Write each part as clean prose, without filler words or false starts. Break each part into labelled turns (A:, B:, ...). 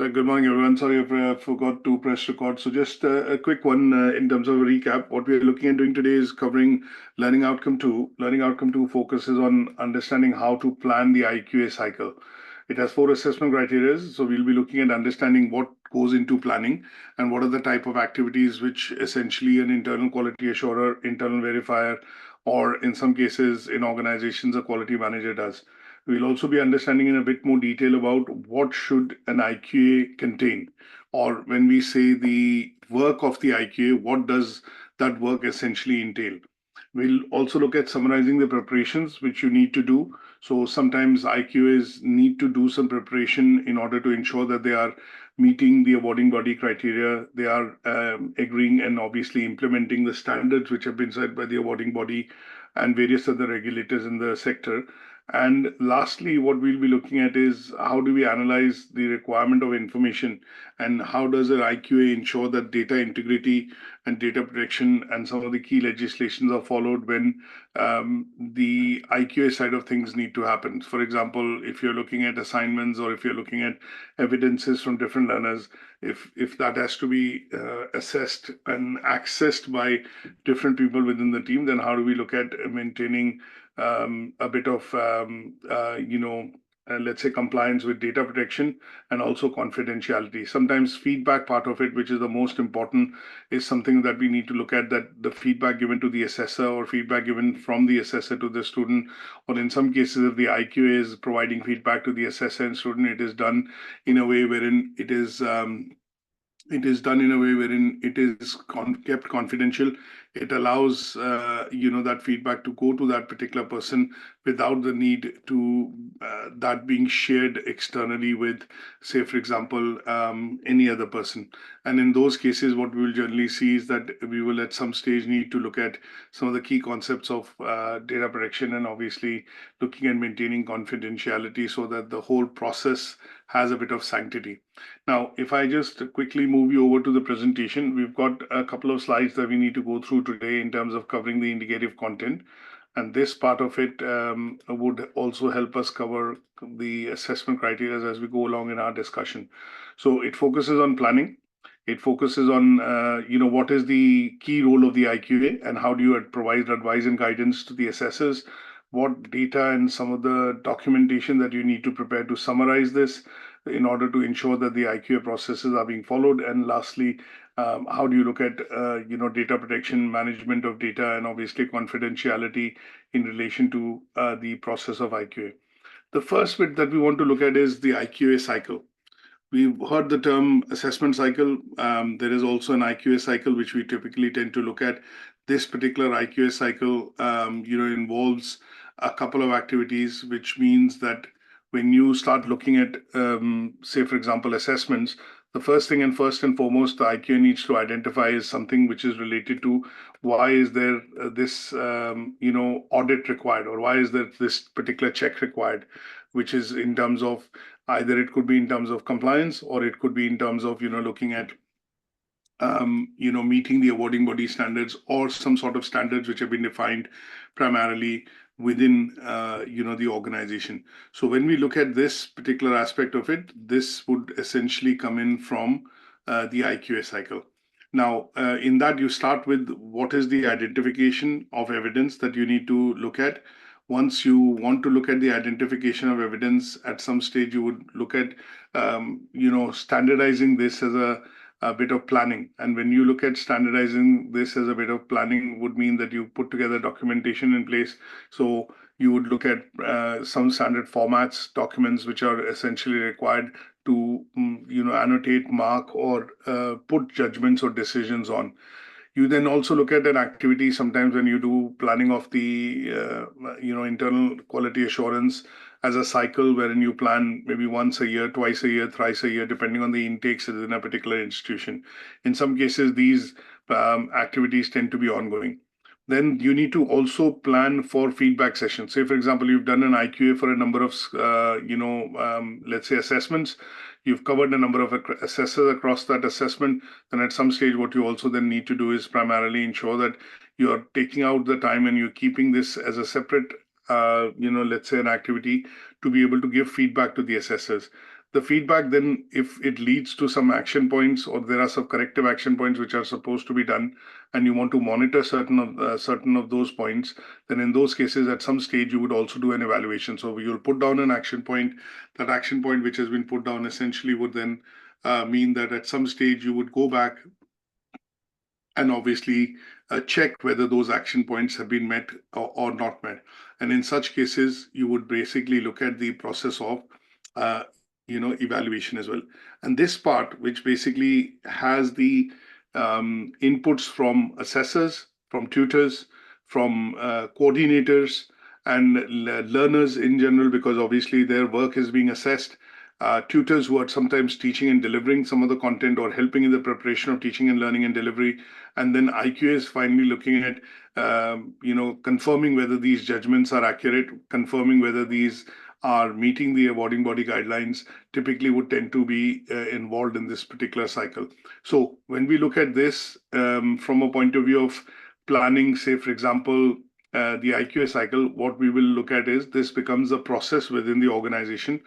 A: So good morning, everyone. Sorry if I forgot to press record. So just a quick one in terms of a recap. What we are looking at doing today is covering Learning Outcome 2. Learning Outcome 2 focuses on understanding how to plan the IQA cycle. It has 4 assessment criteria. So we'll be looking at understanding what goes into planning and what are the type of activities which essentially an internal quality assurer, internal verifier, or in some cases in organizations, a quality manager does. We'll also be understanding in a bit more detail about what should an IQA contain, or when we say the work of the IQA, what does that work essentially entail? We'll also look at summarizing the preparations which you need to do. So sometimes IQAs need to do some preparation in order to ensure that they are meeting the awarding body criteria, they are agreeing and obviously implementing the standards which have been set by the awarding body and various other regulators in the sector. And lastly, what we'll be looking at is how do we analyze the requirement of information and how does an IQA ensure that data integrity and data protection and some of the key legislations are followed when the IQA side of things need to happen. For example, if you're looking at assignments or if you're looking at evidences from different learners, if that has to be assessed and accessed by different people within the team, then how do we look at maintaining a bit of, let's say, compliance with data protection and also confidentiality. Sometimes feedback part of it, which is the most important, is something that we need to look at, that the feedback given to the assessor or feedback given from the assessor to the student, or in some cases, if the IQA is providing feedback to the assessor and student, it is done in a way wherein it is done in a way wherein it is kept confidential. It allows that feedback to go to that particular person without the need to that being shared externally with, say, for example, any other person. And in those cases, what we will generally see is that we will at some stage need to look at some of the key concepts of data protection and obviously looking at maintaining confidentiality so that the whole process has a bit of sanctity. Now, if I just quickly move you over to the presentation, we've got a couple of slides that we need to go through today in terms of covering the indicative content. And this part of it would also help us cover the assessment criteria as we go along in our discussion. So it focuses on planning. It focuses on, what is the key role of the IQA and how do you provide advice and guidance to the assessors, what data and some of the documentation that you need to prepare to summarize this in order to ensure that the IQA processes are being followed. And lastly, how do you look at data protection, management of data, and obviously confidentiality in relation to the process of IQA. The first bit that we want to look at is the IQA cycle. We've heard the term assessment cycle. There is also an IQA cycle, which we typically tend to look at. This particular IQA cycle, involves a couple of activities, which means that when you start looking at, say, for example, assessments, the first thing and first and foremost, the IQA needs to identify is something which is related to why is there this, audit required, or why is there this particular check required, which is in terms of either it could be in terms of compliance or it could be in terms of, looking at meeting the awarding body standards or some sort of standards which have been defined primarily within, the organization. So when we look at this particular aspect of it, this would essentially come in from the IQA cycle. Now, in that you start with what is the identification of evidence that you need to look at. Once you want to look at the identification of evidence, at some stage you would look at, standardizing this as a bit of planning. And when you look at standardizing this as a bit of planning would mean that you put together documentation in place. So you would look at some standard formats, documents which are essentially required to, annotate, mark, or put judgments or decisions on. You then also look at an activity sometimes when you do planning of the, internal quality assurance as a cycle wherein you plan maybe once a year, twice a year, thrice a year, depending on the intakes within a particular institution. In some cases, these activities tend to be ongoing. Then you need to also plan for feedback sessions. Say, for example, you've done an IQA for a number of, let's say, assessments. You've covered a number of assessors across that assessment. Then at some stage, what you also then need to do is primarily ensure that you're taking out the time and you're keeping this as a separate, let's say, an activity to be able to give feedback to the assessors. The feedback then, if it leads to some action points or there are some corrective action points which are supposed to be done, and you want to monitor certain of those points, then in those cases, at some stage, you would also do an evaluation. So you'll put down an action point. That action point which has been put down essentially would then mean that at some stage you would go back and obviously check whether those action points have been met or not met. And in such cases, you would basically look at the process of evaluation as well. And this part, which basically has the inputs from assessors, from tutors, from coordinators, and learners in general, because obviously their work is being assessed. Tutors who are sometimes teaching and delivering some of the content or helping in the preparation of teaching and learning and delivery. And then IQA is finally looking at, confirming whether these judgments are accurate, confirming whether these are meeting the awarding body guidelines, typically would tend to be involved in this particular cycle. So when we look at this from a point of view of planning, say, for example, the IQA cycle, what we will look at is this becomes a process within the organization.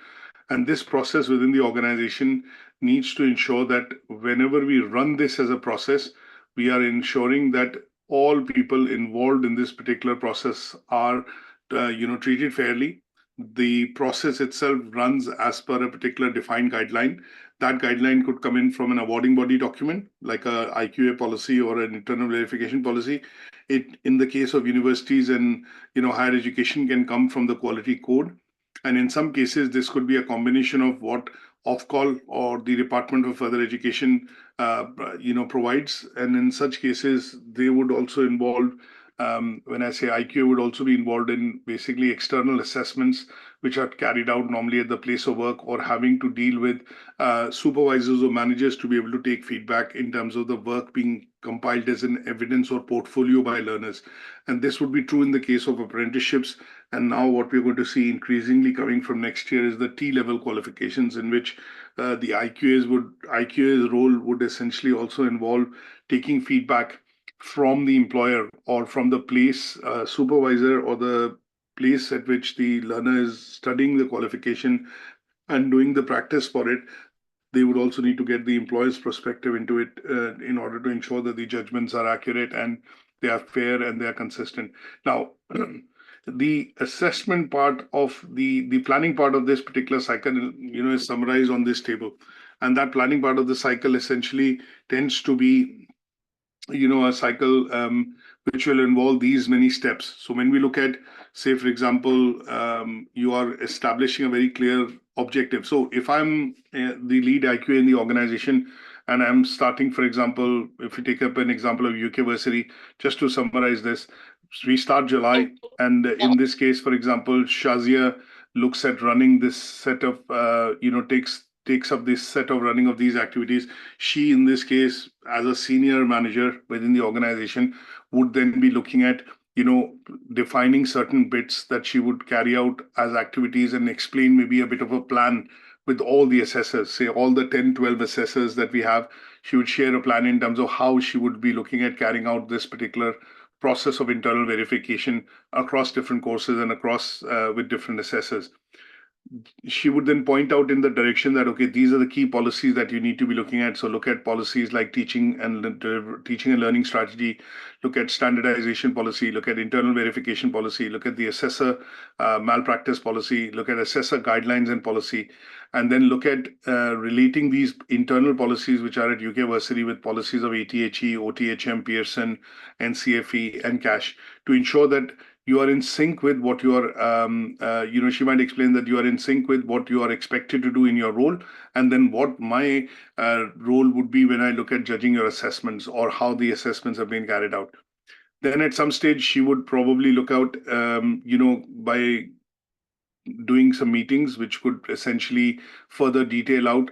A: And this process within the organization needs to ensure that whenever we run this as a process, we are ensuring that all people involved in this particular process are, treated fairly. The process itself runs as per a particular defined guideline. That guideline could come in from an awarding body document, like a IQA policy or an internal verification policy. It, in the case of universities and higher education, can come from the quality code. And in some cases, this could be a combination of what Ofcall or the Department of Further Education, provides. And in such cases, they would also involve, when I say IQA, would also be involved in basically external assessments, which are carried out normally at the place of work, or having to deal with supervisors or managers to be able to take feedback in terms of the work being compiled as an evidence or portfolio by learners. And this would be true in the case of apprenticeships. And now what we're going to see increasingly coming from next year is the T-level qualifications, in which the IQA's role would essentially also involve taking feedback from the employer or from the place supervisor or the place at which the learner is studying the qualification and doing the practice for it. They would also need to get the employer's perspective into it in order to ensure that the judgments are accurate and they are fair and they are consistent. Now, the assessment part of the planning part of this particular cycle, is summarized on this table. And that planning part of the cycle essentially tends to be, a cycle which will involve these many steps. So when we look at, say, for example, you are establishing a very clear objective. So if I'm the lead IQA in the organization, and I'm starting, for example, if we take up an example of UK Versity, just to summarize this, we start July, and in this case, for example, Shazia looks at running this set of, takes up this set of running of these activities. She, in this case, as a senior manager within the organization, would then be looking at, defining certain bits that she would carry out as activities and explain maybe a bit of a plan with all the assessors, say all the 10, 12 assessors that we have. She would share a plan in terms of how she would be looking at carrying out this particular process of internal verification across different courses and across with different assessors. She would then point out in the direction that, okay, these are the key policies that you need to be looking at. So look at policies like teaching and learning strategy, look at standardization policy, look at internal verification policy, look at the assessor malpractice policy, look at assessor guidelines and policy, and then look at relating these internal policies which are at UK Versity with policies of ATHE, OTHM, Pearson, NCFE, and CASH, to ensure that you are in sync with what you are, she might explain that you are in sync with what you are expected to do in your role, and then what my role would be when I look at judging your assessments or how the assessments have been carried out. Then at some stage, she would probably look out, by doing some meetings, which could essentially further detail out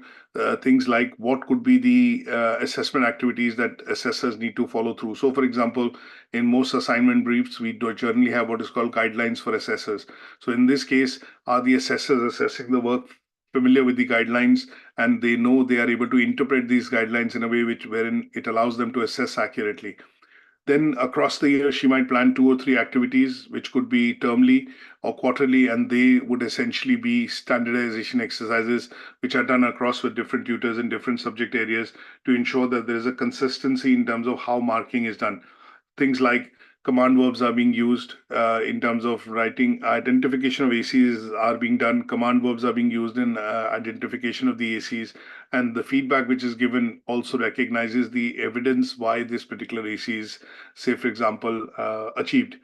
A: things like what could be the assessment activities that assessors need to follow through. So, for example, in most assignment briefs, we do generally have what is called guidelines for assessors. So in this case, are the assessors assessing the work familiar with the guidelines, and they know they are able to interpret these guidelines in a way wherein it allows them to assess accurately. Then across the year, she might plan 2 or 3 activities, which could be termly or quarterly, and they would essentially be standardization exercises which are done across with different tutors in different subject areas to ensure that there is a consistency in terms of how marking is done. Things like command verbs are being used in terms of writing. Identification of ACs are being done. Command verbs are being used in identification of the ACs. And the feedback which is given also recognizes the evidence why this particular AC is, say, for example, achieved.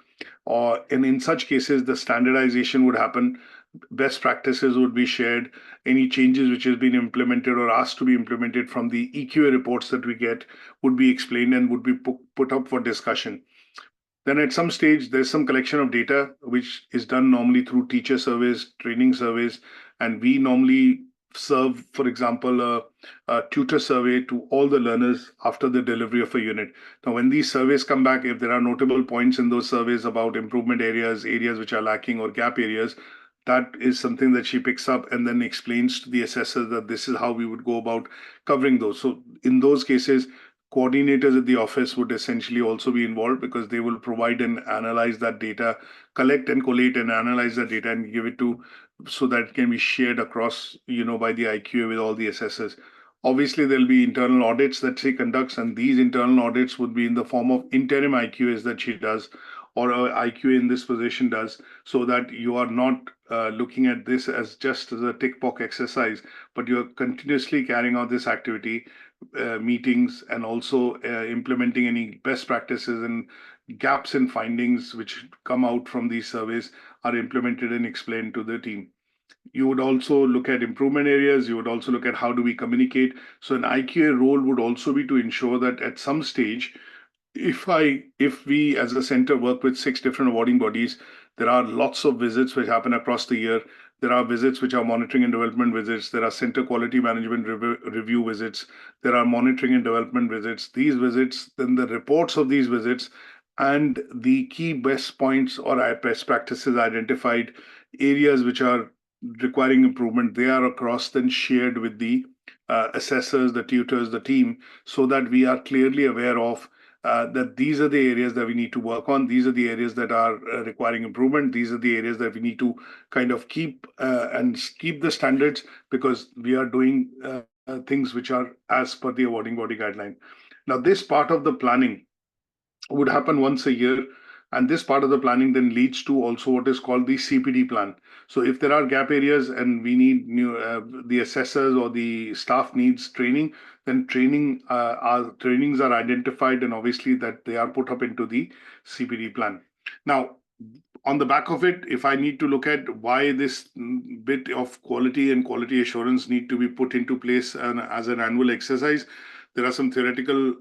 A: And in such cases, the standardization would happen. Best practices would be shared. Any changes which has been implemented or asked to be implemented from the EQA reports that we get would be explained and would be put up for discussion. Then at some stage, there's some collection of data, which is done normally through teacher surveys, training surveys, and we normally serve, for example, a tutor survey to all the learners after the delivery of a unit. Now, when these surveys come back, if there are notable points in those surveys about improvement areas, areas which are lacking or gap areas, that is something that she picks up and then explains to the assessor that this is how we would go about covering those. So in those cases, coordinators at the office would essentially also be involved because they will provide and analyze that data, collect and collate and analyze that data and give it to so that it can be shared across, by the IQA with all the assessors. Obviously, there'll be internal audits that she conducts, and these internal audits would be in the form of interim IQAs that she does, or IQA in this position does, so that you are not looking at this as just as a tick box exercise, but you're continuously carrying out this activity, meetings, and also implementing any best practices and gaps in findings which come out from these surveys are implemented and explained to the team. You would also look at improvement areas. You would also look at how do we communicate. So an IQA role would also be to ensure that at some stage, if we as a center work with 6 different awarding bodies, there are lots of visits which happen across the year. There are visits which are monitoring and development visits. There are center quality management review visits. There are monitoring and development visits. These visits, then the reports of these visits and the key best points or best practices identified, areas which are requiring improvement, they are across then shared with the assessors, the tutors, the team, so that we are clearly aware of that these are the areas that we need to work on. These are the areas that are requiring improvement. These are the areas that we need to kind of keep the standards, because we are doing things which are as per the awarding body guideline. Now, this part of the planning would happen once a year. And this part of the planning then leads to also what is called the CPD plan. So if there are gap areas and we need the assessors or the staff needs training, then trainings are identified, and obviously that they are put up into the CPD plan. Now, on the back of it, if I need to look at why this bit of quality and quality assurance need to be put into place as an annual exercise, there are some theoretical,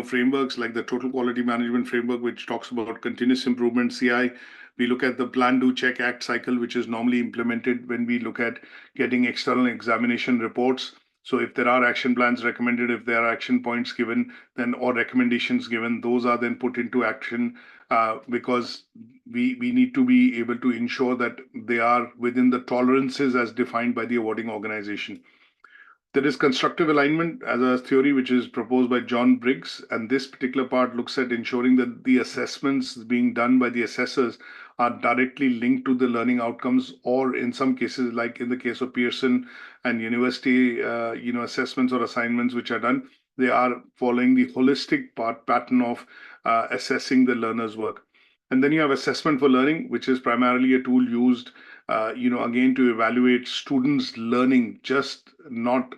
A: frameworks like the Total Quality Management Framework, which talks about continuous improvement, CI. We look at the Plan, Do, Check, Act cycle, which is normally implemented when we look at getting external examination reports. So if there are action plans recommended, if there are action points given, then or recommendations given, those are then put into action because we need to be able to ensure that they are within the tolerances as defined by the awarding organization. There is constructive alignment as a theory which is proposed by John Briggs, and this particular part looks at ensuring that the assessments being done by the assessors are directly linked to the learning outcomes, or in some cases, like in the case of Pearson and university, assessments or assignments which are done, they are following the holistic pattern of assessing the learner's work. And then you have assessment for learning, which is primarily a tool used again, to evaluate students' learning, just not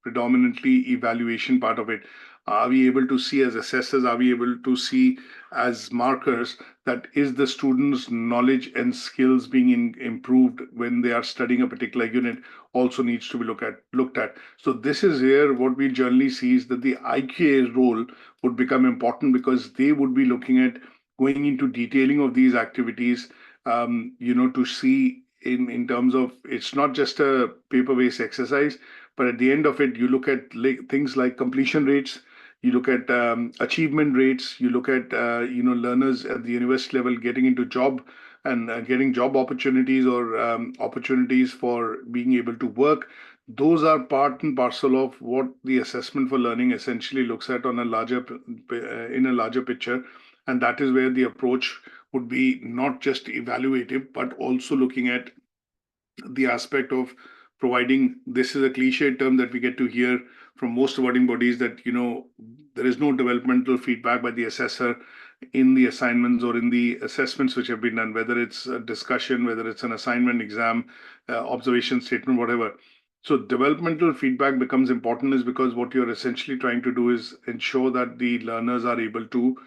A: predominantly evaluation part of it. Are we able to see as assessors, are we able to see as markers that is the student's knowledge and skills being improved when they are studying a particular unit also needs to be looked at. So this is here what we generally see is that the IQA role would become important because they would be looking at going into detailing of these activities, to see in terms of it's not just a paper-based exercise, but at the end of it, you look at things like completion rates, you look at achievement rates, you look at learners at the university level getting into job and getting job opportunities or opportunities for being able to work. Those are part and parcel of what the assessment for learning essentially looks at on a larger in a larger picture. And that is where the approach would be not just evaluative, but also looking at the aspect of providing. This is a cliche term that we get to hear from most awarding bodies, that there is no developmental feedback by the assessor in the assignments or in the assessments which have been done, whether it's a discussion, whether it's an assignment, exam, observation statement, whatever. So developmental feedback becomes important is because what you're essentially trying to do is ensure that the learners are able to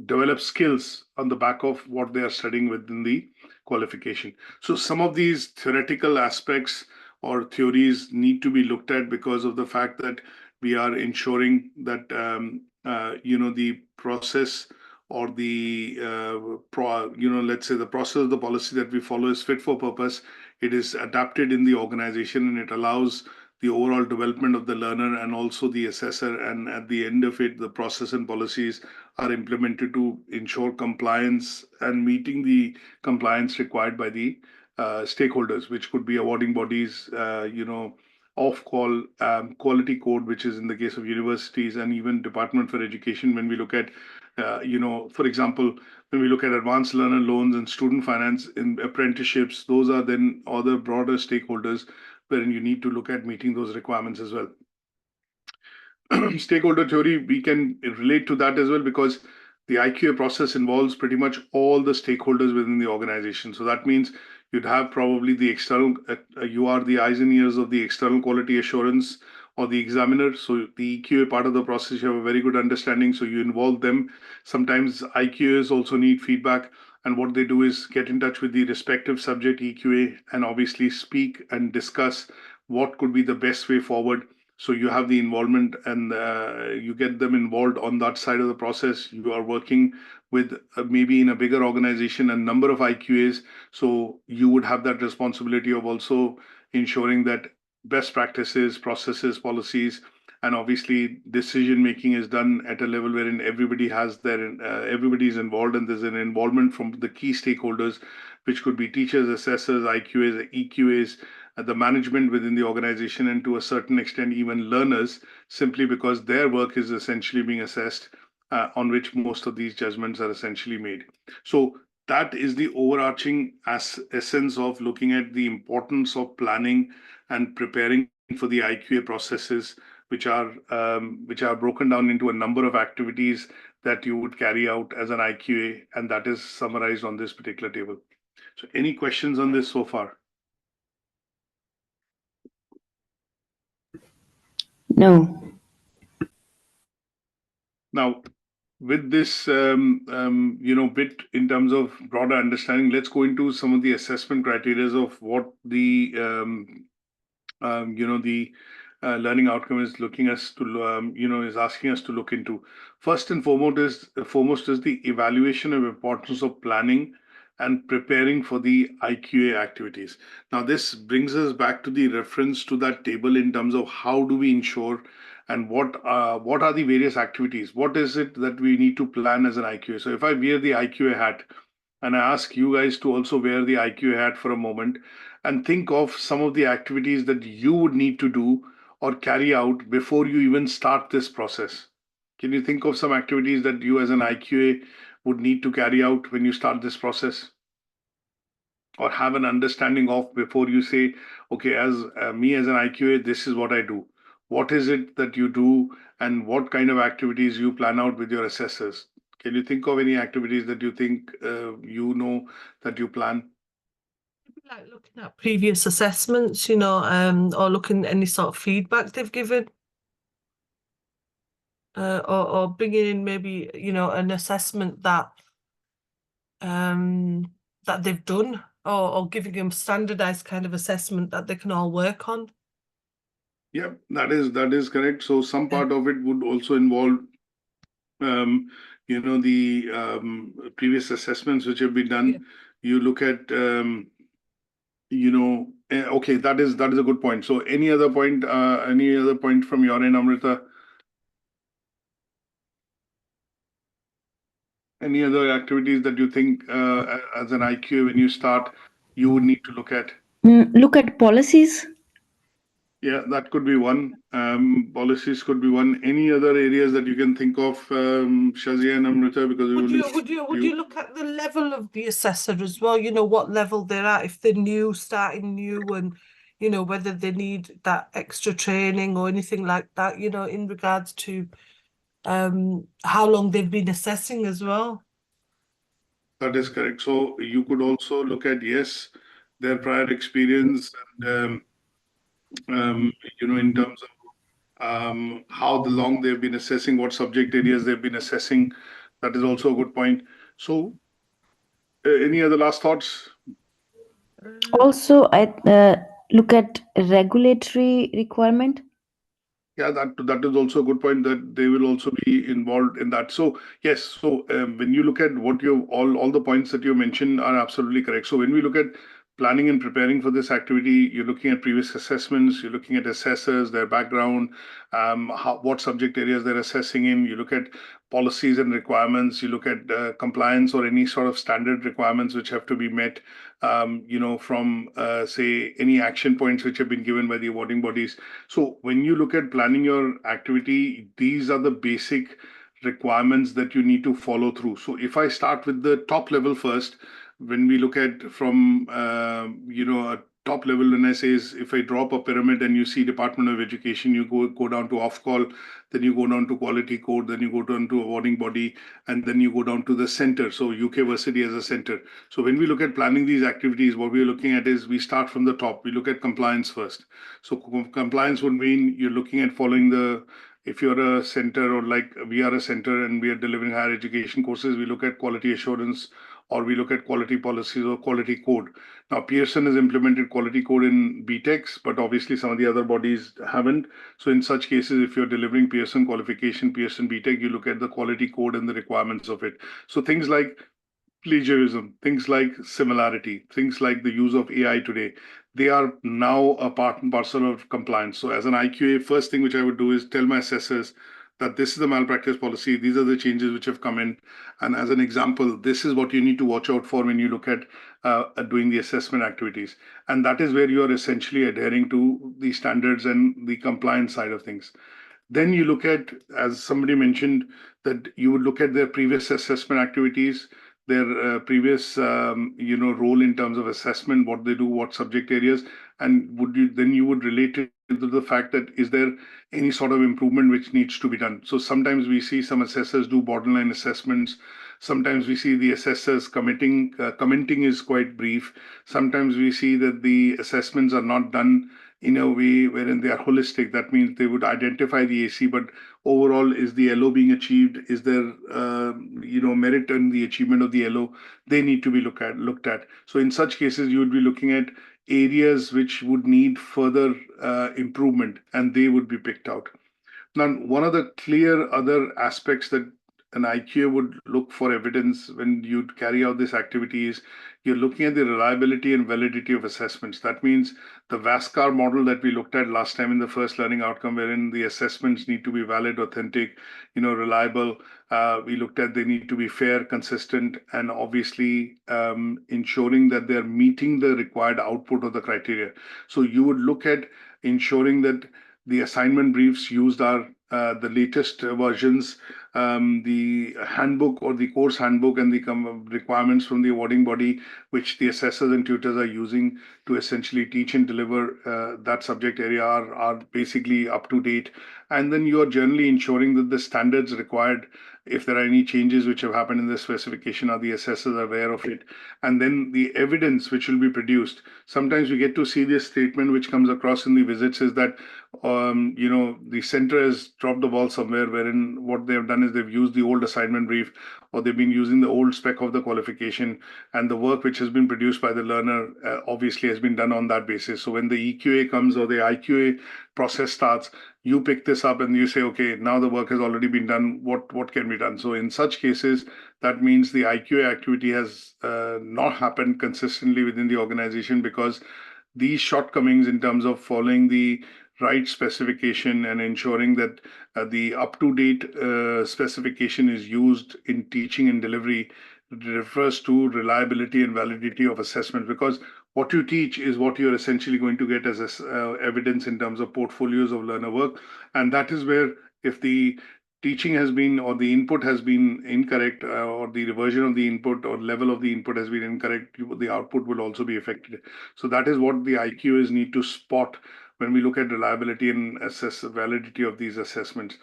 A: develop skills on the back of what they are studying within the qualification. So some of these theoretical aspects or theories need to be looked at because of the fact that we are ensuring that the process or the let's say the process of the policy that we follow is fit for purpose. It is adapted in the organization and it allows the overall development of the learner and also the assessor. And at the end of it, the process and policies are implemented to ensure compliance and meeting the compliance required by the stakeholders, which could be awarding bodies, off-call quality code, which is in the case of universities, and even Department for Education. When we look at, for example, when we look at advanced learner loans and student finance in apprenticeships, those are then other broader stakeholders wherein you need to look at meeting those requirements as well. Stakeholder theory, we can relate to that as well because the IQA process involves pretty much all the stakeholders within the organization. So that means you'd have probably the external, you are the eyes and ears of the external quality assurance or the examiner. So the EQA part of the process, you have a very good understanding. So you involve them. Sometimes IQAs also need feedback. And what they do is get in touch with the respective subject EQA and obviously speak and discuss what could be the best way forward. So you have the involvement and you get them involved on that side of the process. You are working with maybe in a bigger organization, a number of IQAs. So you would have that responsibility of also ensuring that best practices, processes, policies, and obviously decision making is done at a level wherein everybody has everybody is involved and there's an involvement from the key stakeholders, which could be teachers, assessors, IQAs, EQAs, the management within the organization, and to a certain extent even learners, simply because their work is essentially being assessed, on which most of these judgments are essentially made. So that is the overarching essence of looking at the importance of planning and preparing for the IQA processes, which are broken down into a number of activities that you would carry out as an IQA, and that is summarized on this particular table. So any questions on this so far?
B: No.
A: Now, with this, bit in terms of broader understanding, let's go into some of the assessment criteria of what the, learning outcome is looking us to, is asking us to look into. First and foremost is the evaluation of importance of planning and preparing for the IQA activities. Now, this brings us back to the reference to that table in terms of how do we ensure and what are the various activities? What is it that we need to plan as an IQA? So if I wear the IQA hat and I ask you guys to also wear the IQA hat for a moment and think of some of the activities that you would need to do or carry out before you even start this process. Can you think of some activities that you as an IQA would need to carry out when you start this process? Or have an understanding of before you say, okay, as me as an IQA, this is what I do. What is it that you do and what kind of activities you plan out with your assessors? Can you think of any activities that you think that you plan?
C: Like looking at previous assessments, or looking at any sort of feedback they've given, or bringing in maybe an assessment that that they've done, or giving them standardized kind of assessment that they can all work on.
A: Yeah, that is correct. So some part of it would also involve the previous assessments which have been done. Yeah. You look at okay, that is a good point. So any other point from your end, Amrita? Any other activities that you think as an IQA when you start you would need to look at?
B: Look at policies.
A: Yeah, that could be one. Policies could be one. Any other areas that you can think of, Shazia and Amrita, because we
C: Would you look at the level of the assessor as well? You know, what level they're at, if they're new, starting new, and you know, whether they need that extra training or anything like that, you know, in regards to how long they've been assessing as well.
A: That is correct. So you could also look at, yes, their prior experience and, in terms of how the long they've been assessing, what subject areas they've been assessing. That is also a good point. So, any other last thoughts?
B: Also, I look at regulatory requirement.
A: Yeah, that is also a good point, that they will also be involved in that. So yes, so when you look at what you all the points that you mentioned are absolutely correct. So when we look at planning and preparing for this activity, you're looking at previous assessments, you're looking at assessors, their background, what subject areas they're assessing in. You look at policies and requirements. You look at compliance or any sort of standard requirements which have to be met. From say any action points which have been given by the awarding bodies. So when you look at planning your activity, these are the basic requirements that you need to follow through. So if I start with the top level first, when we look at from a top level, when I say is, if I drop a pyramid and you see Department of Education, you go down to off call, then you go down to quality code, then you go down to awarding body, and then you go down to the center. So UK Versity as a center. So when we look at planning these activities, what we're looking at is we start from the top. We look at compliance first. So compliance would mean you're looking at following if you're a center, or like we are a center and we are delivering higher education courses, we look at quality assurance, or we look at quality policies or quality code. Now, Pearson has implemented quality code in BTECs, but obviously some of the other bodies haven't. So in such cases, if you're delivering Pearson qualification, Pearson BTEC, you look at the quality code and the requirements of it. So things like plagiarism, things like similarity, things like the use of AI today, they are now a part and parcel of compliance. So as an IQA, first thing which I would do is tell my assessors that this is the malpractice policy, these are the changes which have come in. And as an example, this is what you need to watch out for when you look at doing the assessment activities. And that is where you are essentially adhering to the standards and the compliance side of things. Then you look at, as somebody mentioned, that you would look at their previous assessment activities, their previous, role in terms of assessment, what they do, what subject areas, and you would relate it to the fact that is there any sort of improvement which needs to be done. So sometimes we see some assessors do borderline assessments. Sometimes we see the assessors commenting is quite brief. Sometimes we see that the assessments are not done in a way wherein they are holistic. That means they would identify the AC, but overall, is the LO being achieved? Is there, merit in the achievement of the LO? They need to be looked at. So in such cases, you would be looking at areas which would need further improvement, and they would be picked out. Now, one of the clear other aspects that an IQA would look for evidence when you carry out this activity is you're looking at the reliability and validity of assessments. That means the VASCAR model that we looked at last time in the first learning outcome, wherein the assessments need to be valid, authentic, reliable. We looked at they need to be fair, consistent, and obviously ensuring that they're meeting the required output of the criteria. So you would look at ensuring that the assignment briefs used are the latest versions, the handbook or the course handbook and the requirements from the awarding body, which the assessors and tutors are using to essentially teach and deliver that subject area are basically up to date. And then you are generally ensuring that the standards required, if there are any changes which have happened in the specification, are the assessors aware of it. And then the evidence which will be produced. Sometimes we get to see this statement which comes across in the visits is that the center has dropped the ball somewhere, wherein what they've done is they've used the old assignment brief, or they've been using the old spec of the qualification, and the work which has been produced by the learner obviously has been done on that basis. So when the EQA comes or the IQA process starts, you pick this up and you say, okay, now the work has already been done. What can be done? So in such cases, that means the IQA activity has not happened consistently within the organization, because these shortcomings in terms of following the right specification and ensuring that the up-to-date specification is used in teaching and delivery refers to reliability and validity of assessment. Because what you teach is what you're essentially going to get as evidence in terms of portfolios of learner work. And that is where, if the teaching has been, or the input has been incorrect, or the reversion of the input or level of the input has been incorrect, the output will also be affected. So that is what the IQAs need to spot when we look at reliability and assess the validity of these assessments.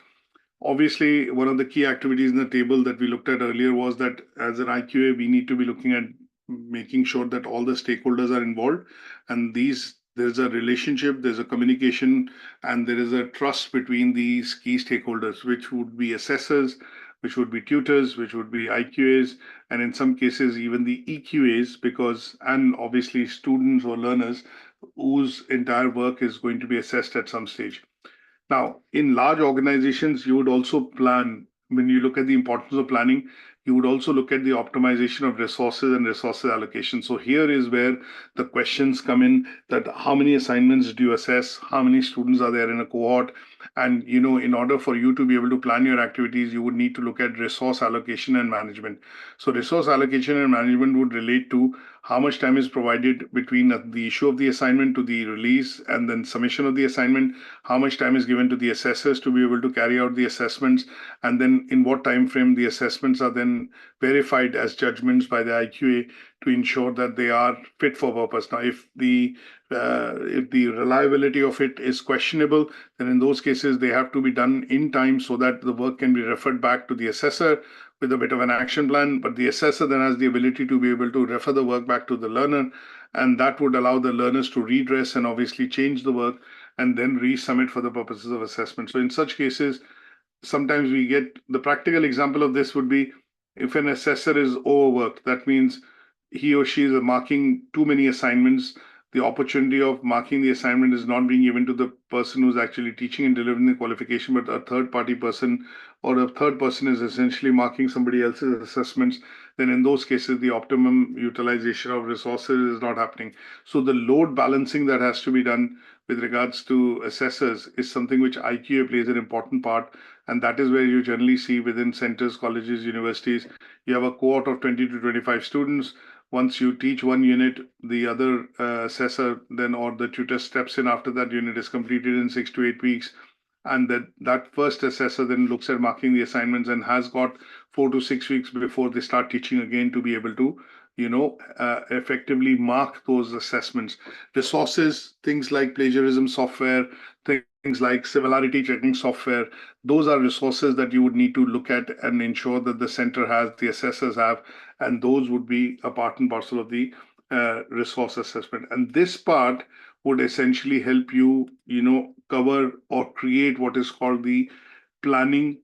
A: Obviously, one of the key activities in the table that we looked at earlier was that as an IQA, we need to be looking at making sure that all the stakeholders are involved, and there's a relationship, there's a communication, and there is a trust between these key stakeholders, which would be assessors, which would be tutors, which would be IQAs, and in some cases even the EQAs, and obviously students or learners whose entire work is going to be assessed at some stage. Now, in large organizations, you would also plan, when you look at the importance of planning, you would also look at the optimization of resources and resources allocation. So here is where the questions come in, that how many assignments do you assess? How many students are there in a cohort? And, in order for you to be able to plan your activities, you would need to look at resource allocation and management. So resource allocation and management would relate to how much time is provided between the issue of the assignment to the release and then submission of the assignment, how much time is given to the assessors to be able to carry out the assessments, and then in what time frame the assessments are then verified as judgments by the IQA to ensure that they are fit for purpose. Now, if the reliability of it is questionable, then in those cases they have to be done in time so that the work can be referred back to the assessor with a bit of an action plan, but the assessor then has the ability to be able to refer the work back to the learner, and that would allow the learners to redress and obviously change the work and then resubmit for the purposes of assessment. So in such cases, sometimes we get the practical example of this would be if an assessor is overworked, that means he or she is marking too many assignments. The opportunity of marking the assignment is not being given to the person who's actually teaching and delivering the qualification, but a third party person, or a third person is essentially marking somebody else's assessments. Then in those cases, the optimum utilization of resources is not happening. So the load balancing that has to be done with regards to assessors is something which IQA plays an important part. And that is where you generally see within centers, colleges, universities, you have a cohort of 20 to 25 students. Once you teach one unit, the other assessor then or the tutor steps in after that unit is completed in 6 to 8 weeks. And that first assessor then looks at marking the assignments and has got 4 to 6 weeks before they start teaching again to be able to effectively mark those assessments. Resources, things like plagiarism software, things like similarity checking software, those are resources that you would need to look at and ensure that the center has, the assessors have, and those would be a part and parcel of the resource assessment. And this part would essentially help you, cover or create what is called the planning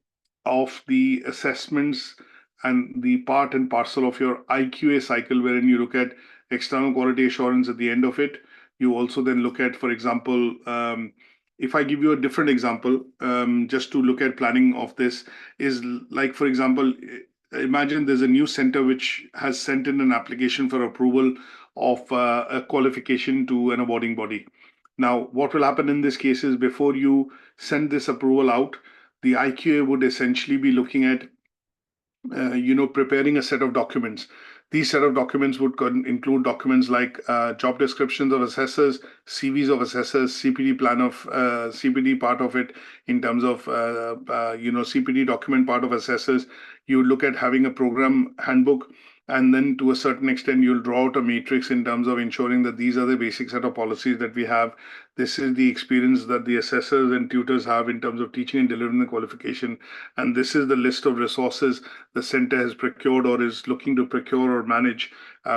A: of the assessments and the part and parcel of your IQA cycle, wherein you look at external quality assurance at the end of it. You also then look at, for example, if I give you a different example, just to look at planning of this, is like, for example, imagine there's a new center which has sent in an application for approval of a qualification to an awarding body. Now, what will happen in this case is before you send this approval out, the IQA would essentially be looking at preparing a set of documents. These set of documents would include documents like job descriptions of assessors, CVs of assessors, CPD plan of CPD part of it in terms of CPD document part of assessors. You look at having a program handbook, and then to a certain extent, you'll draw out a matrix in terms of ensuring that these are the basic set of policies that we have. This is the experience that the assessors and tutors have in terms of teaching and delivering the qualification. And this is the list of resources the center has procured or is looking to procure or manage,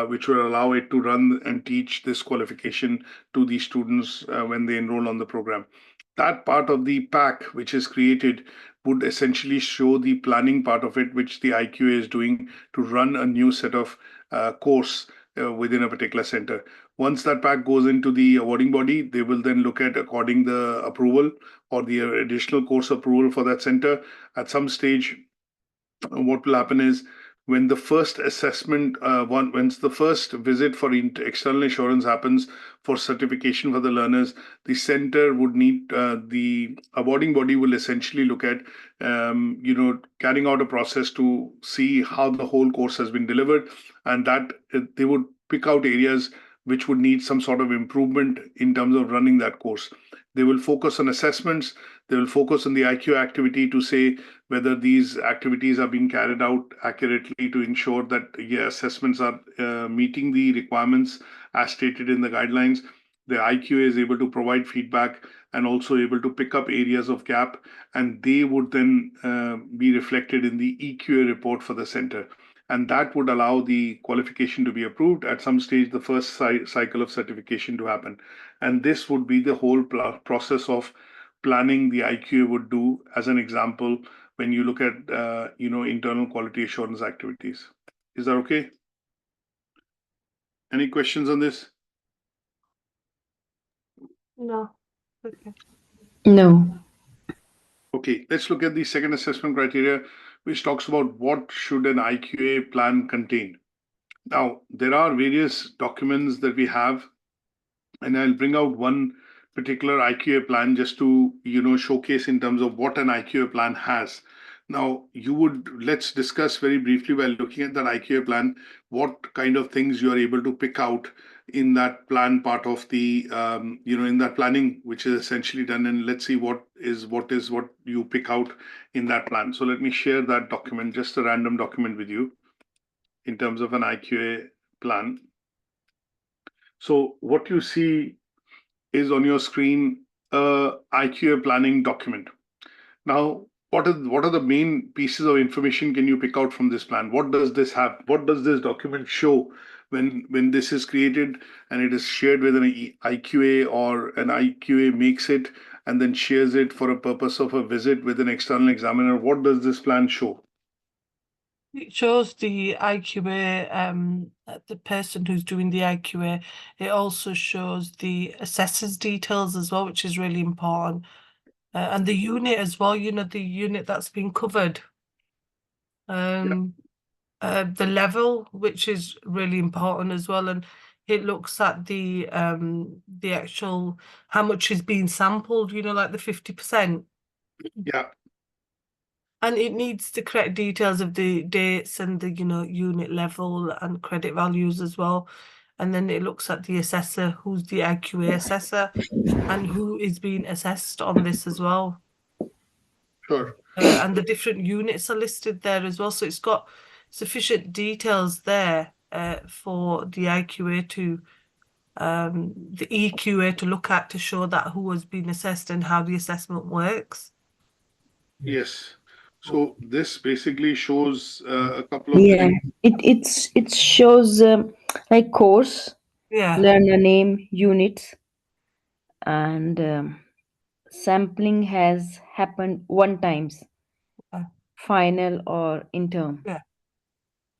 A: which will allow it to run and teach this qualification to the students when they enroll on the program. That part of the pack which is created would essentially show the planning part of it, which the IQA is doing to run a new set of course within a particular center. Once that pack goes into the awarding body, they will then look at according the approval or the additional course approval for that center. At some stage, what will happen is when the first assessment, once the first visit for external assurance happens for certification for the learners, the center would need, the awarding body will essentially look at, carrying out a process to see how the whole course has been delivered, and that they would pick out areas which would need some sort of improvement in terms of running that course. They will focus on assessments. They will focus on the IQ activity to say whether these activities are being carried out accurately to ensure that assessments are meeting the requirements as stated in the guidelines. The IQA is able to provide feedback and also able to pick up areas of gap, and they would then be reflected in the EQA report for the center. And that would allow the qualification to be approved at some stage, the first cycle of certification to happen. And this would be the whole process of planning the IQA would do, as an example, when you look at internal quality assurance activities. Is that okay? Any questions on this?
C: No. Okay.
B: No.
A: Okay, let's look at the second assessment criteria, which talks about what should an IQA plan contain. Now, there are various documents that we have, and I'll bring out one particular IQA plan just to showcase in terms of what an IQA plan has. Now, let's discuss very briefly while looking at that IQA plan, what kind of things you are able to pick out in that plan part of the, in that planning, which is essentially done. And let's see what you pick out in that plan. So let me share that document, just a random document with you in terms of an IQA plan. So what you see is on your screen a IQA planning document. Now, what are the main pieces of information can you pick out from this plan? What does this have? What does this document show when this is created and it is shared with an IQA, or an IQA makes it and then shares it for a purpose of a visit with an external examiner? What does this plan show?
C: It shows the IQA, the person who's doing the IQA. It also shows the assessor's details as well, which is really important. And the unit as well, the unit that's been covered. The level, which is really important as well. And it looks at the actual, how much is being sampled, like the 50%.
A: Yeah.
C: And it needs the correct details of the dates and the, unit level and credit values as well. And then it looks at the assessor, who's the IQA assessor, and who is being assessed on this as well.
A: Sure.
C: And the different units are listed there as well. So it's got sufficient details there for the IQA to, the EQA to look at to show that who has been assessed and how the assessment works.
A: Yes. So this basically shows a couple of
B: Yeah,
A: things.
B: it shows like course, learner name, units, and sampling has happened one times, final or interim.
C: Yeah.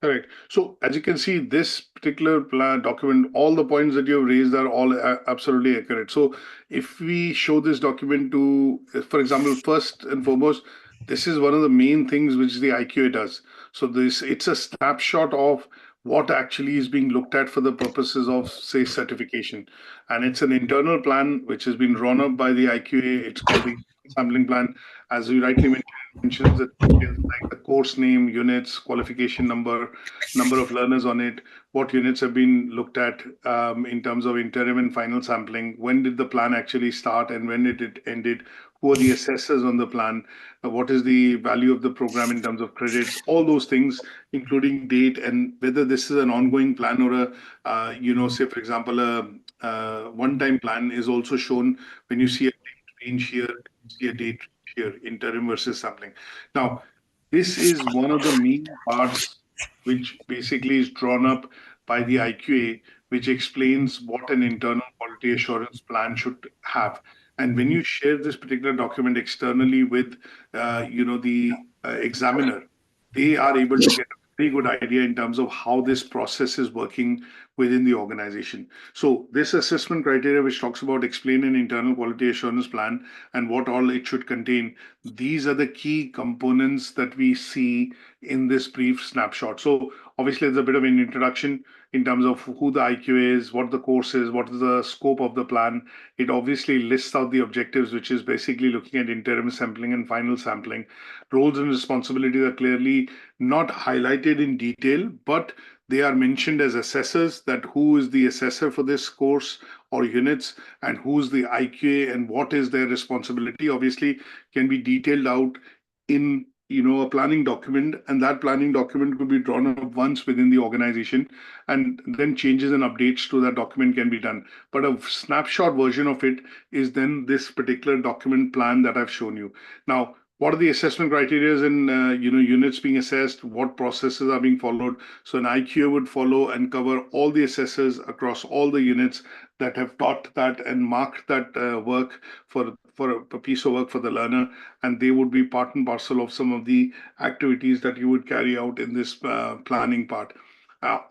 A: Correct. So as you can see, this particular plan document, all the points that you have raised are all absolutely accurate. So if we show this document to, for example, first and foremost, this is one of the main things which the IQA does. So it's a snapshot of what actually is being looked at for the purposes of, say, certification. And it's an internal plan which has been drawn up by the IQA. It's called the sampling plan. As you rightly mentioned that like the course name, units, qualification number of learners on it, what units have been looked at in terms of interim and final sampling, when did the plan actually start and when did it ended, who are the assessors on the plan, what is the value of the program in terms of credits, all those things, including date and whether this is an ongoing plan or a, say, for example, a one-time plan is also shown when you see a date range here, see a date here, interim versus sampling. Now, this is one of the main parts which basically is drawn up by the IQA, which explains what an internal quality assurance plan should have. And when you share this particular document externally with, the examiner, they are able to get a very good idea in terms of how this process is working within the organization. So this assessment criteria, which talks about explain an internal quality assurance plan and what all it should contain, these are the key components that we see in this brief snapshot. So obviously there's a bit of an introduction in terms of who the IQA is, what the course is, what is the scope of the plan. It obviously lists out the objectives, which is basically looking at interim sampling and final sampling. Roles and responsibilities are clearly not highlighted in detail, but they are mentioned as assessors, that who is the assessor for this course or units, and who's the IQA and what is their responsibility, obviously can be detailed out in a planning document, and that planning document could be drawn up once within the organization, and then changes and updates to that document can be done. But a snapshot version of it is then this particular document plan that I've shown you. Now, what are the assessment criteria and units being assessed? What processes are being followed? So an IQA would follow and cover all the assessors across all the units that have taught that and marked that work for a piece of work for the learner, and they would be part and parcel of some of the activities that you would carry out in this planning part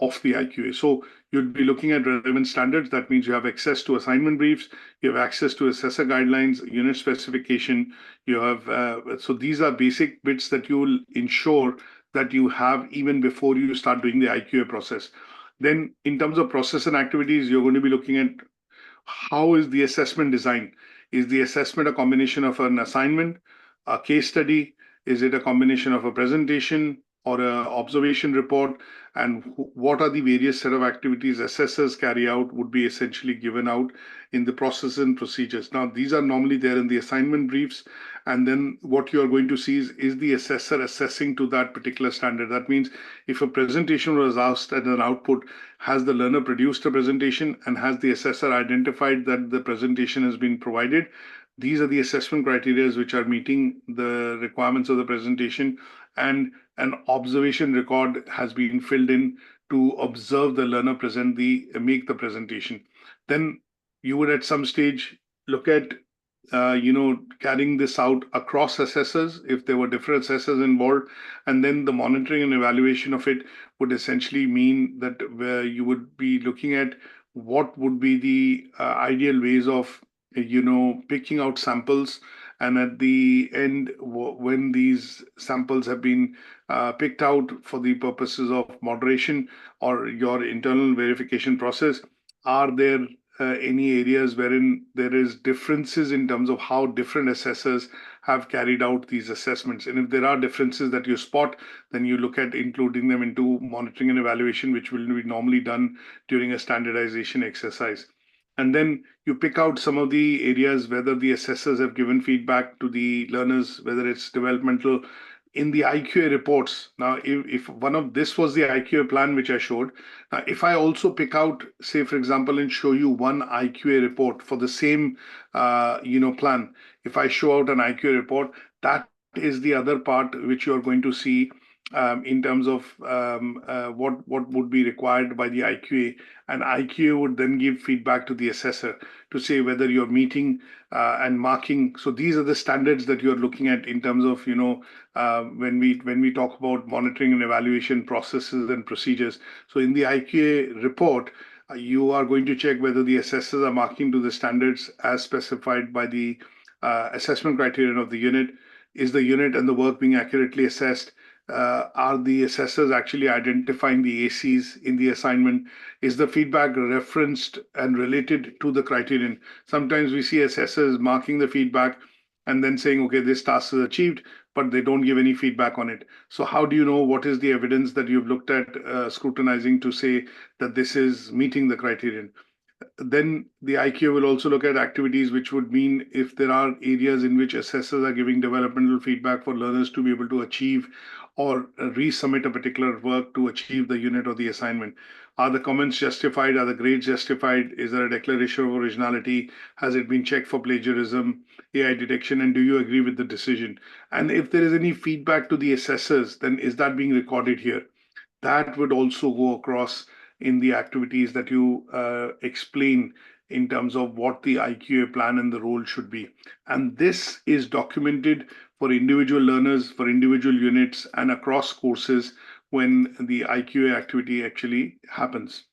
A: of the IQA. So you'd be looking at relevant standards. That means you have access to assignment briefs, you have access to assessor guidelines, unit specification. You have so these are basic bits that you will ensure that you have even before you start doing the IQA process. Then, in terms of process and activities, you're going to be looking at how is the assessment designed. Is the assessment a combination of an assignment, a case study? Is it a combination of a presentation or an observation report? And what are the various set of activities assessors carry out would be essentially given out in the process and procedures. Now, these are normally there in the assignment briefs. And then what you are going to see is the assessor assessing to that particular standard. That means if a presentation was asked at an output, has the learner produced a presentation and has the assessor identified that the presentation has been provided? These are the assessment criteria which are meeting the requirements of the presentation, and an observation record has been filled in to observe the learner make the presentation. Then you would at some stage look at carrying this out across assessors if there were different assessors involved, and then the monitoring and evaluation of it would essentially mean that where you would be looking at what would be the ideal ways of picking out samples, and at the end when these samples have been picked out for the purposes of moderation or your internal verification process, are there any areas wherein there is differences in terms of how different assessors have carried out these assessments? And if there are differences that you spot, then you look at including them into monitoring and evaluation, which will be normally done during a standardization exercise. And then you pick out some of the areas whether the assessors have given feedback to the learners, whether it's developmental. In the IQA reports, now if one of this was the IQA plan which I showed, if I also pick out, say for example, and show you one IQA report for the same plan, if I show out an IQA report, that is the other part which you are going to see in terms of what would be required by the IQA, and IQA would then give feedback to the assessor to say whether you're meeting and marking. So these are the standards that you're looking at in terms of when we talk about monitoring and evaluation processes and procedures. So in the IQA report, you are going to check whether the assessors are marking to the standards as specified by the assessment criterion of the unit. Is the unit and the work being accurately assessed? Are the assessors actually identifying the ACs in the assignment? Is the feedback referenced and related to the criterion? Sometimes we see assessors marking the feedback and then saying, okay, this task is achieved, but they don't give any feedback on it. So how do you know what is the evidence that you've looked at scrutinizing to say that this is meeting the criterion? Then the IQA will also look at activities, which would mean if there are areas in which assessors are giving developmental feedback for learners to be able to achieve or resubmit a particular work to achieve the unit or the assignment. Are the comments justified? Are the grades justified? Is there a declaration of originality? Has it been checked for plagiarism, AI detection? And do you agree with the decision? And if there is any feedback to the assessors, then is that being recorded here? That would also go across in the activities that you explain in terms of what the IQA plan and the role should be. And this is documented for individual learners, for individual units, and across courses when the IQA activity actually happens.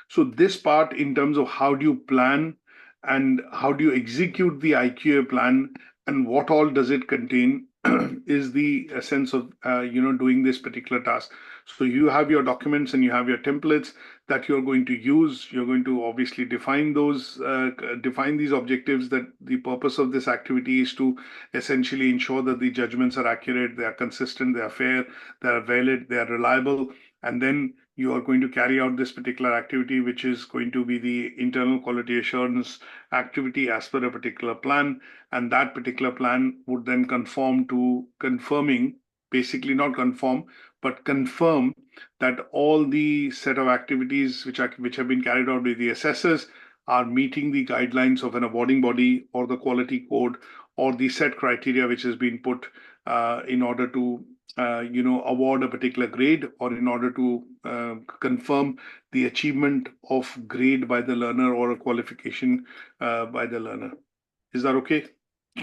A: So this part in terms of how do you plan and how do you execute the IQA plan and what all does it contain is the essence of doing this particular task. So you have your documents and you have your templates that you're going to use. You're going to obviously define these objectives, that the purpose of this activity is to essentially ensure that the judgments are accurate, they are consistent, they are fair, they are valid, they are reliable, and then you are going to carry out this particular activity, which is going to be the internal quality assurance activity as per a particular plan. And that particular plan would then basically not conform, but confirm that all the set of activities which have been carried out by the assessors are meeting the guidelines of an awarding body or the quality code or the set criteria which has been put in order to award a particular grade, or in order to confirm the achievement of grade by the learner or a qualification by the learner. Is that okay?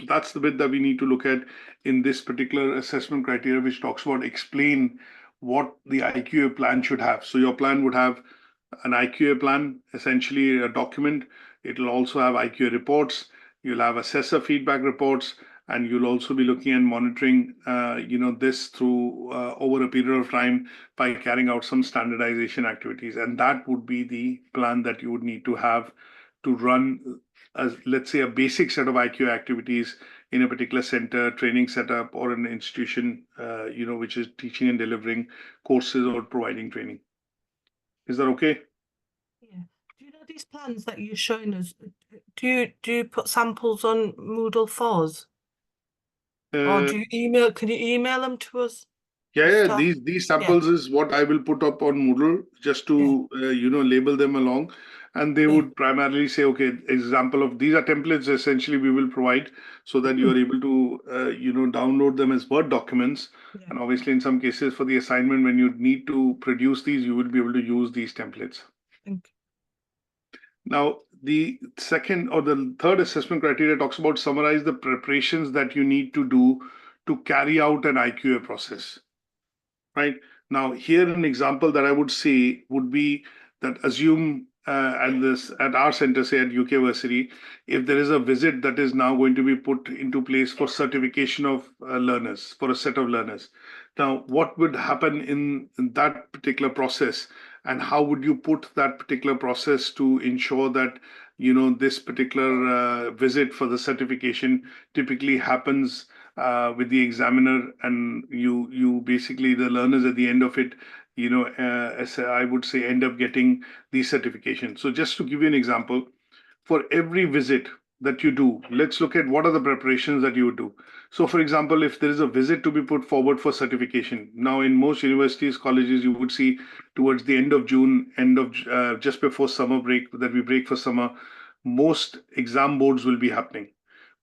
A: That's the bit that we need to look at in this particular assessment criteria, which talks about explain what the IQA plan should have. So your plan would have an IQA plan, essentially a document. It'll also have IQA reports. You'll have assessor feedback reports, and you'll also be looking and monitoring, this through over a period of time by carrying out some standardization activities. And that would be the plan that you would need to have to run, let's say, a basic set of IQA activities in a particular center, training setup, or an institution, which is teaching and delivering courses or providing training. Is that okay?
C: Yeah. Do you know these plans that you're showing us? Do you put samples on Moodle for us? Or do you email? Can you email them to us?
A: Yeah. These samples is what I will put up on Moodle just to label them along, and they would primarily say, okay, example of these are templates essentially we will provide, so that you are able to download them as Word documents.
C: Yeah.
A: And obviously in some cases for the assignment, when you need to produce these, you will be able to use these templates.
C: Thank you.
A: Now, the second or the third assessment criteria talks about summarize the preparations that you need to do to carry out an IQA process. Right. Now, here an example that I would say would be that assume at our center, say at UK Versity, if there is a visit that is now going to be put into place for certification of learners, for a set of learners. Now, what would happen in that particular process, and how would you put that particular process to ensure that this particular visit for the certification typically happens with the examiner, and you basically, the learners at the end of it, as I would say, end up getting the certification. So just to give you an example, for every visit that you do, let's look at what are the preparations that you would do. So for example, if there is a visit to be put forward for certification, now in most universities, colleges, you would see towards the end of June, just before summer break, that we break for summer, most exam boards will be happening.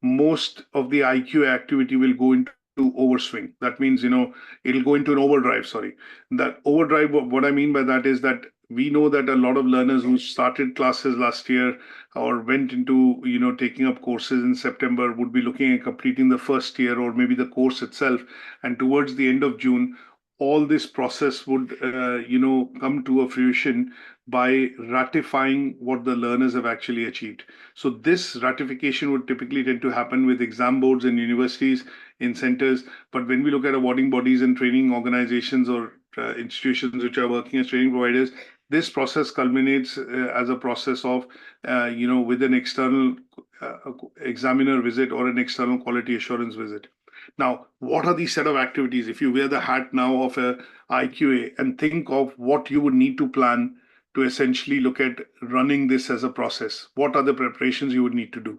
A: Most of the IQA activity will go into overswing. That means, it'll go into an overdrive. Sorry. That overdrive, what I mean by that is that we know that a lot of learners who started classes last year or went into, taking up courses in September would be looking at completing the first year or maybe the course itself. And towards the end of June, all this process would, come to a fruition by ratifying what the learners have actually achieved. So this ratification would typically tend to happen with exam boards and universities in centers. But when we look at awarding bodies and training organizations or institutions which are working as training providers, this process culminates as a process of, with an external examiner visit or an external quality assurance visit. Now, what are these set of activities? If you wear the hat now of a IQA and think of what you would need to plan to essentially look at running this as a process, what are the preparations you would need to do?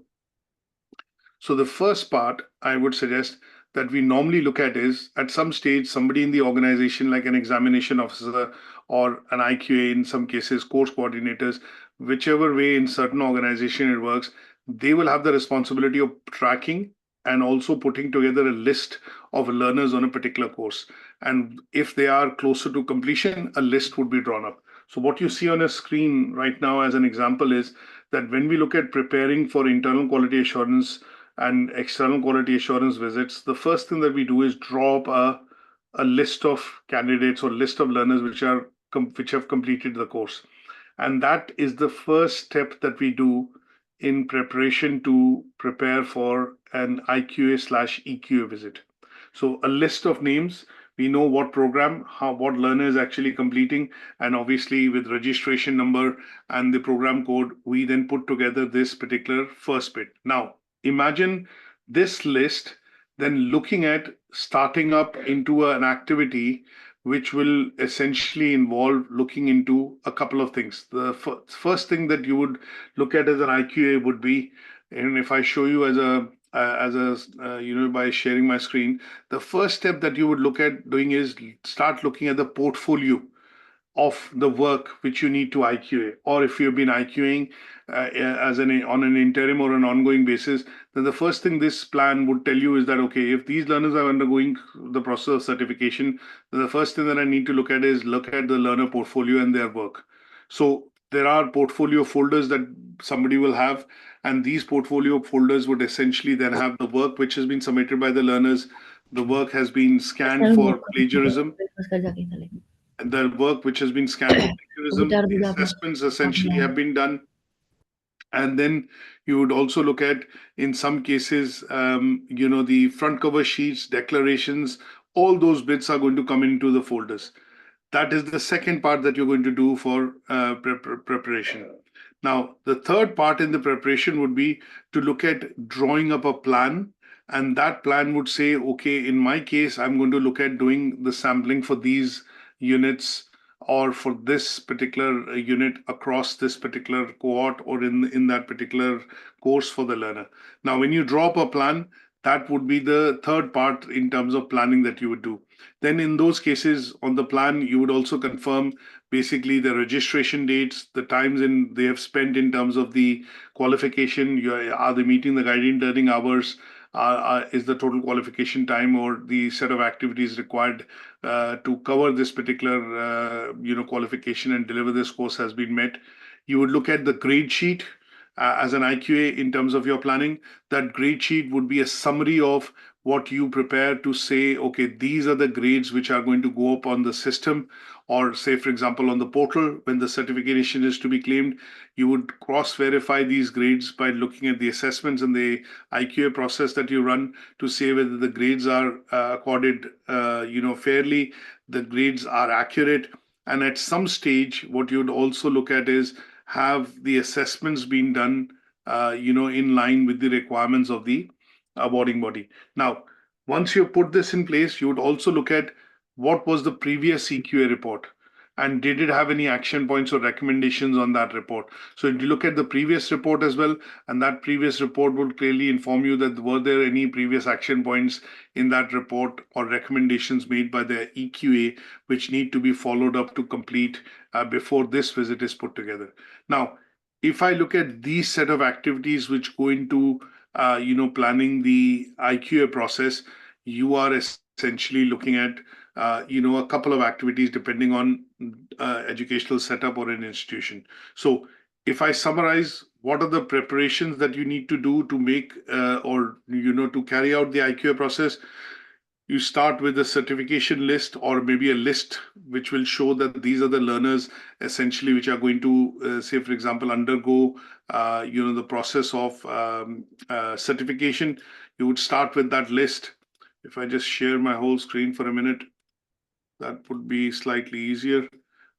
A: So the first part I would suggest that we normally look at is, at some stage, somebody in the organization, like an examination officer or an IQA, in some cases, course coordinators, whichever way in certain organization it works, they will have the responsibility of tracking and also putting together a list of learners on a particular course. And if they are closer to completion, a list would be drawn up. So what you see on a screen right now as an example is that when we look at preparing for internal quality assurance and external quality assurance visits, the first thing that we do is draw up a list of candidates or list of learners which have completed the course. And that is the first step that we do in preparation to prepare for an IQA/EQA visit. So a list of names, we know what program, what learner is actually completing, and obviously with registration number and the program code, we then put together this particular first bit. Now, imagine this list then looking at starting up into an activity which will essentially involve looking into a couple of things. The first thing that you would look at as an IQA would be, and if I show you by sharing my screen, the first step that you would look at doing is start looking at the portfolio of the work which you need to IQA, or if you've been IQAing on an interim or an ongoing basis, then the first thing this plan would tell you is that, okay, if these learners are undergoing the process of certification, then the first thing that I need to look at is look at the learner portfolio and their work. So there are portfolio folders that somebody will have, and these portfolio folders would essentially then have the work which has been submitted by the learners. The work has been scanned for plagiarism, the work which has been scanned for plagiarism, the assessments essentially have been done. And then you would also look at, in some cases, the front cover sheets, declarations, all those bits are going to come into the folders. That is the second part that you're going to do for preparation. Now, the third part in the preparation would be to look at drawing up a plan. And that plan would say, okay, in my case, I'm going to look at doing the sampling for these units or for this particular unit across this particular cohort or in that particular course for the learner. Now, when you draw up a plan, that would be the third part in terms of planning that you would do. Then in those cases on the plan, you would also confirm basically the registration dates, the times they have spent in terms of the qualification. Are they meeting the guided learning hours? Is the total qualification time or the set of activities required to cover this particular qualification and deliver this course has been met? You would look at the grade sheet as an IQA in terms of your planning. That grade sheet would be a summary of what you prepare to say, okay, these are the grades which are going to go up on the system, or say, for example, on the portal, when the certification is to be claimed, you would cross-verify these grades by looking at the assessments and the IQA process that you run to say whether the grades are accorded, fairly, the grades are accurate. And at some stage, what you'd also look at is, have the assessments been done, in line with the requirements of the awarding body. Now, once you put this in place, you would also look at what was the previous CQA report and did it have any action points or recommendations on that report. So you look at the previous report as well, and that previous report will clearly inform you that were there any previous action points in that report or recommendations made by the EQA which need to be followed up to complete before this visit is put together. Now, if I look at these set of activities which go into planning the IQA process, you are essentially looking at a couple of activities depending on educational setup or an institution. So if I summarize, what are the preparations that you need to do to make to carry out the IQA process? You start with a certification list or maybe a list which will show that these are the learners essentially which are going to say, for example, undergo the process of certification. You would start with that list. If I just share my whole screen for a minute, that would be slightly easier.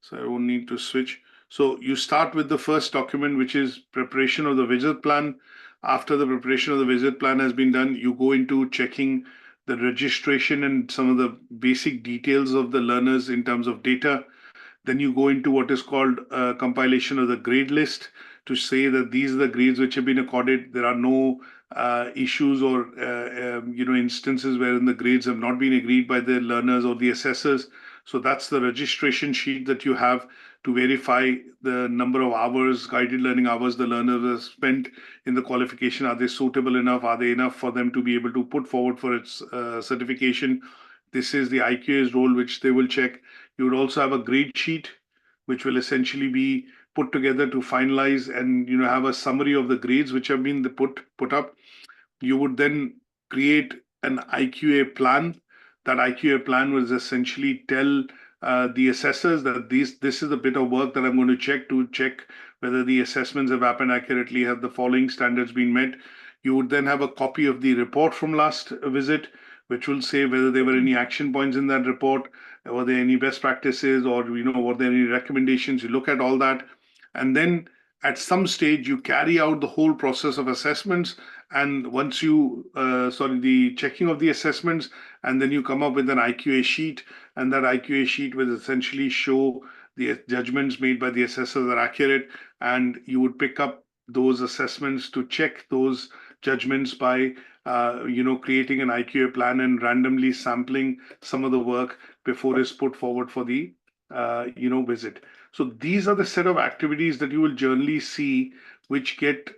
A: So I won't need to switch. So you start with the first document, which is preparation of the visit plan. After the preparation of the visit plan has been done, you go into checking the registration and some of the basic details of the learners in terms of data. Then you go into what is called compilation of the grade list to say that these are the grades which have been accorded. There are no issues or instances wherein the grades have not been agreed by the learners or the assessors. So that's the registration sheet that you have to verify the number of hours, guided learning hours the learners have spent in the qualification. Are they suitable enough? Are they enough for them to be able to put forward for its certification? This is the IQA's role, which they will check. You would also have a grade sheet, which will essentially be put together to finalize and have a summary of the grades which have been put up. You would then create an IQA plan. That IQA plan will essentially tell the assessors that this is the bit of work that I'm going to check whether the assessments have happened accurately, have the following standards been met. You would then have a copy of the report from last visit, which will say whether there were any action points in that report, were there any best practices, or were there any recommendations. You look at all that, and then at some stage you carry out the whole process of assessments, and once you the checking of the assessments, and then you come up with an IQA sheet, and that IQA sheet will essentially show the judgments made by the assessors are accurate, and you would pick up those assessments to check those judgments by creating an IQA plan and randomly sampling some of the work before it's put forward for the visit. So these are the set of activities that you will generally see which get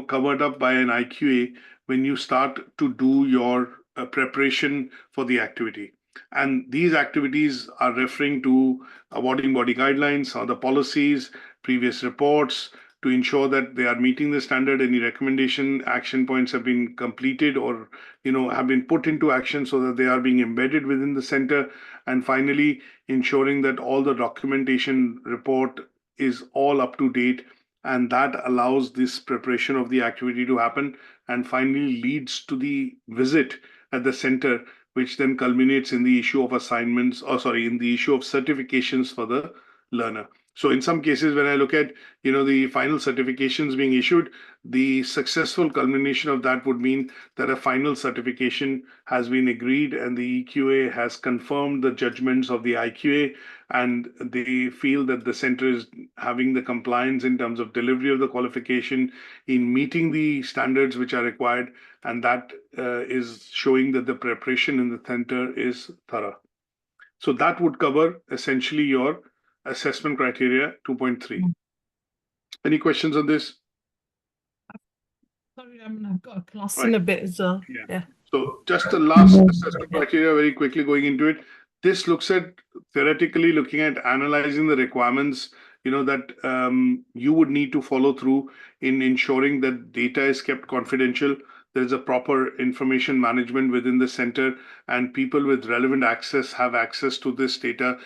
A: covered up by an IQA when you start to do your preparation for the activity. And these activities are referring to awarding body guidelines or the policies, previous reports, to ensure that they are meeting the standard. Any recommendation action points have been completed or have been put into action so that they are being embedded within the center. And finally, ensuring that all the documentation report is all up to date, and that allows this preparation of the activity to happen, and finally leads to the visit at the center, which then culminates in the issue of assignments, in the issue of certifications for the learner. So in some cases, when I look at the final certifications being issued, the successful culmination of that would mean that a final certification has been agreed and the EQA has confirmed the judgments of the IQA, and they feel that the center is having the compliance in terms of delivery of the qualification, in meeting the standards which are required, and that is showing that the preparation in the center is thorough. So that would cover essentially your assessment criteria 2.3. Any questions on this?
C: Sorry, I've got a class in a bit as well. Yeah.
A: So just the last assessment criteria, very quickly going into it. This looks at theoretically looking at analyzing the requirements, that you would need to follow through in ensuring that data is kept confidential. There's a proper information management within the center, and people with relevant access have access to this data,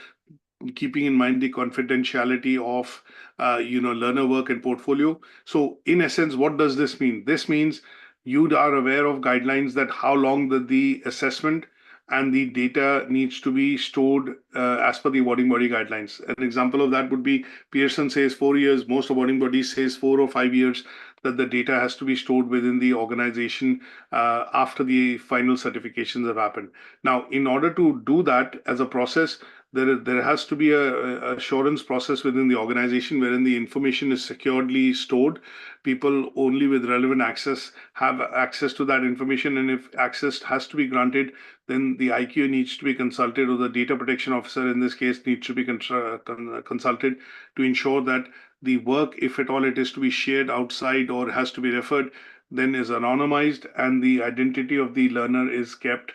A: keeping in mind the confidentiality of learner work and portfolio. So in essence, what does this mean? This means you are aware of guidelines that how long the assessment and the data needs to be stored as per the awarding body guidelines. An example of that would be Pearson says 4 years, most awarding bodies says 4 or 5 years, that the data has to be stored within the organization after the final certifications have happened. Now, in order to do that as a process, there has to be a assurance process within the organization wherein the information is securely stored. People only with relevant access have access to that information, and if access has to be granted, then the IQA needs to be consulted, or the data protection officer in this case needs to be consulted to ensure that the work, if at all it is to be shared outside or has to be referred, then is anonymized, and the identity of the learner is kept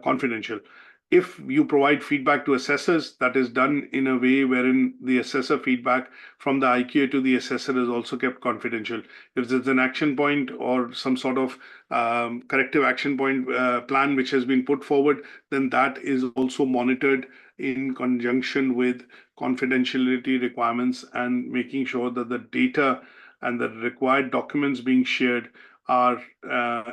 A: confidential. If you provide feedback to assessors, that is done in a way wherein the assessor feedback from the IQA to the assessor is also kept confidential. If there's an action point or some sort of corrective action point plan which has been put forward, then that is also monitored in conjunction with confidentiality requirements, and making sure that the data and the required documents being shared are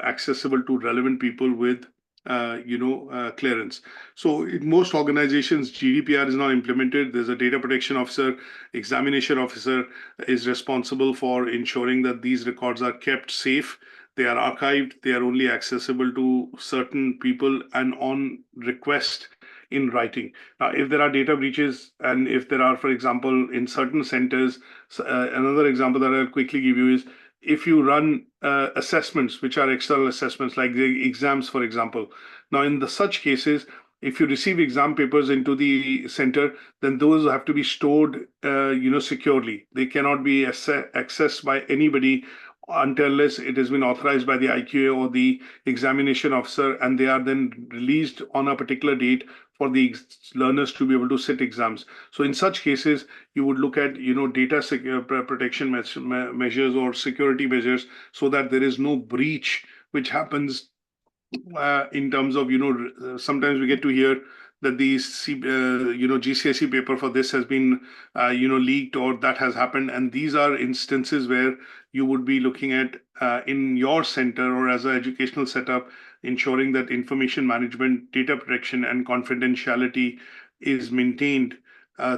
A: accessible to relevant people with clearance. So in most organizations, GDPR is not implemented. There's a data protection officer, examination officer is responsible for ensuring that these records are kept safe. They are archived. They are only accessible to certain people and on request in writing. Now, if there are data breaches, and if there are, for example, in certain centers, another example that I'll quickly give you is if you run assessments, which are external assessments, like the exams, for example. Now, in such cases, if you receive exam papers into the center, then those have to be stored, securely. They cannot be accessed by anybody unless it has been authorized by the IQA or the examination officer, and they are then released on a particular date for the learners to be able to sit exams. So in such cases, you would look at data protection measures or security measures, so that there is no breach which happens in terms of sometimes we get to hear that the GCSE paper for this has been leaked, or that has happened, and these are instances where you would be looking at in your center or as an educational setup, ensuring that information management, data protection, and confidentiality is maintained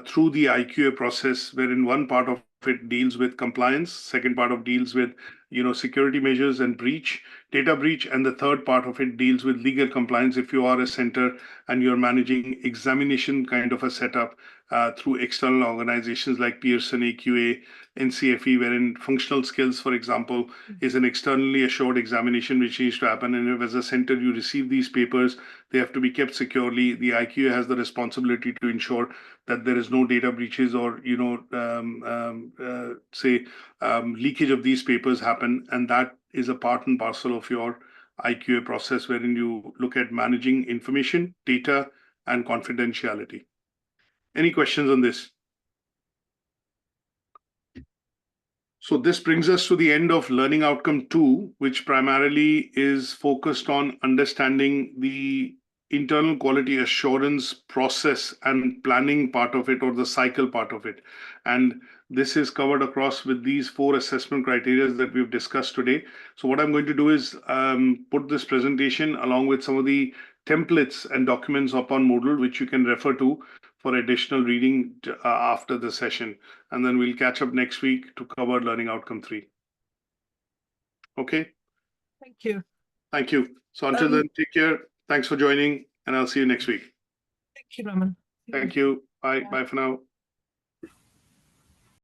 A: through the IQA process, wherein one part of it deals with compliance, second part of deals with security measures and data breach, and the third part of it deals with legal compliance if you are a center and you're managing examination kind of a setup through external organizations like Pearson, AQA, NCFE, wherein functional skills, for example, is an externally assured examination which needs to happen. And if as a center you receive these papers, they have to be kept securely. The IQA has the responsibility to ensure that there is no data breaches or leakage of these papers happen, and that is a part and parcel of your IQA process, wherein you look at managing information, data, and confidentiality. Any questions on this? So this brings us to the end of Learning Outcome 2, which primarily is focused on understanding the internal quality assurance process and planning part of it, or the cycle part of it. And this is covered across with these 4 assessment criteria that we've discussed today. So what I'm going to do is put this presentation along with some of the templates and documents up on Moodle, which you can refer to for additional reading after the session. And then we'll catch up next week to cover Learning Outcome 3. Okay?
C: Thank you.
A: Thank you. So until then, take care. Thanks for joining, and I'll see you next week.
C: Thank you, Raman.
A: Thank you. Bye. Bye for now.